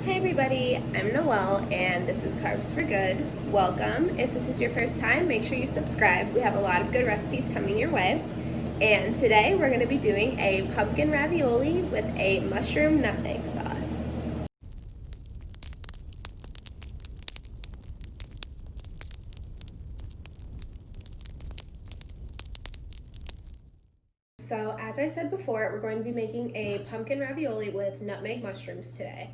Hey everybody, I'm Noelle and this is Carbs for Good. Welcome. If this is your first time, make sure you subscribe. We have a lot of good recipes coming your way. And today we're going to be doing a pumpkin ravioli with a mushroom nutmeg sauce. So, as I said before, we're going to be making a pumpkin ravioli with nutmeg mushrooms today.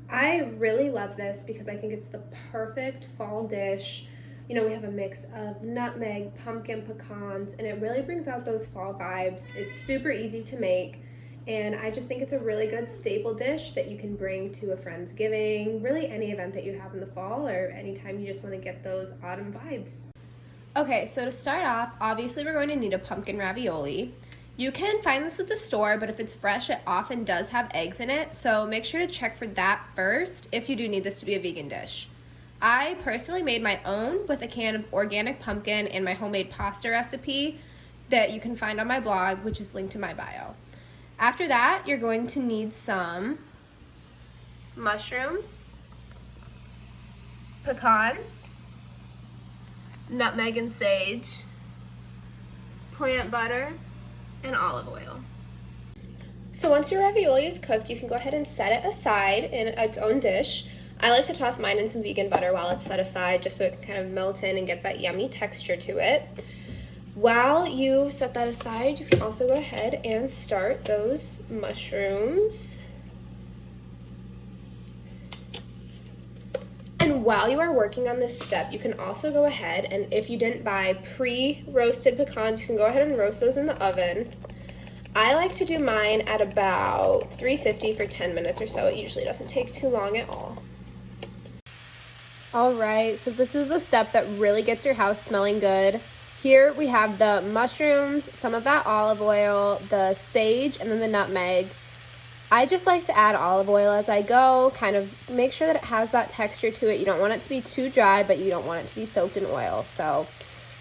I really love this because I think it's the perfect fall dish. You know, we have a mix of nutmeg, pumpkin, pecans, and it really brings out those fall vibes. It's super easy to make, and I just think it's a really good staple dish that you can bring to a Friendsgiving, really any event that you have in the fall, or anytime you just want to get those autumn vibes. Okay, so to start off, obviously we're going to need a pumpkin ravioli. You can find this at the store, but if it's fresh, it often does have eggs in it, so make sure to check for that first if you do need this to be a vegan dish. I personally made my own with a can of organic pumpkin and my homemade pasta recipe that you can find on my blog, which is linked in my bio. After that, you're going to need some mushrooms, pecans, nutmeg and sage, plant butter, and olive oil. So once your ravioli is cooked, you can go ahead and set it aside in its own dish. I like to toss mine in some vegan butter while it's set aside just so it can kind of melt in and get that yummy texture to it. While you set that aside, you can also go ahead and start those mushrooms. And while you are working on this step, you can also go ahead and if you didn't buy pre-roasted pecans, you can go ahead and roast those in the oven. I like to do mine at about 350 for 10 minutes or so. It usually doesn't take too long at all. All right, so this is the step that really gets your house smelling good. Here we have the mushrooms, some of that olive oil, the sage, and then the nutmeg. I just like to add olive oil as I go, kind of make sure that it has that texture to it. You don't want it to be too dry, but you don't want it to be soaked in oil. So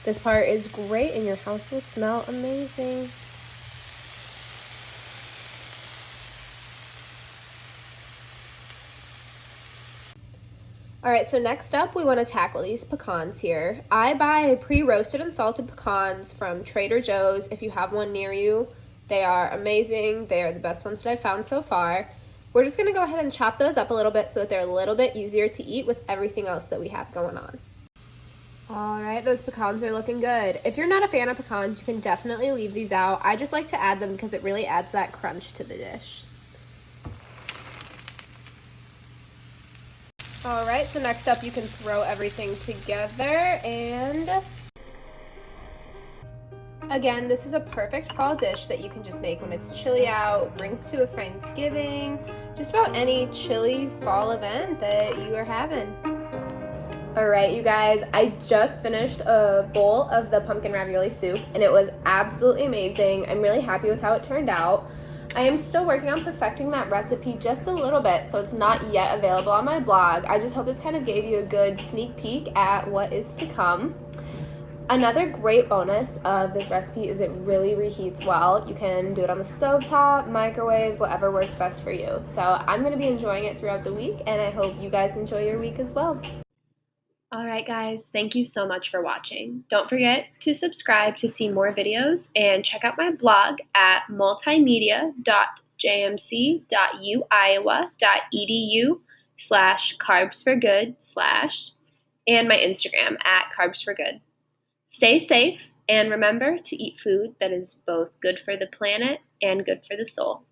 this part is great and your house will smell amazing. All right, so next up we want to tackle these pecans here. I buy pre-roasted and salted pecans from Trader Joe's. If you have one near you, they are amazing. They are the best ones that I've found so far. We're just gonna go ahead and chop those up a little bit so that they're a little bit easier to eat with everything else that we have going on. All right, those pecans are looking good. If you're not a fan of pecans, you can definitely leave these out. I just like to add them because it really adds that crunch to the dish. All right, so next up you can throw everything together and again, this is a perfect fall dish that you can just make when it's chilly out, brings to a Friendsgiving, just about any chilly fall event that you are having. All right, you guys, I just finished a bowl of the pumpkin ravioli soup and it was absolutely amazing. I'm really happy with how it turned out. I am still working on perfecting that recipe just a little bit, so it's not yet available on my blog. I just hope this kind of gave you a good sneak peek at what is to come. Another great bonus of this recipe is it really reheats well. You can do it on the stovetop, microwave, whatever works best for you. So I'm going to be enjoying it throughout the week, and I hope you guys enjoy your week as well. All right, guys, thank you so much for watching. Don't forget to subscribe to see more videos and check out my blog at multimedia.jmc.uiowa.edu/carbsforgood/ and my Instagram at carbsforgood. Stay safe and remember to eat food that is both good for the planet and good for the soul.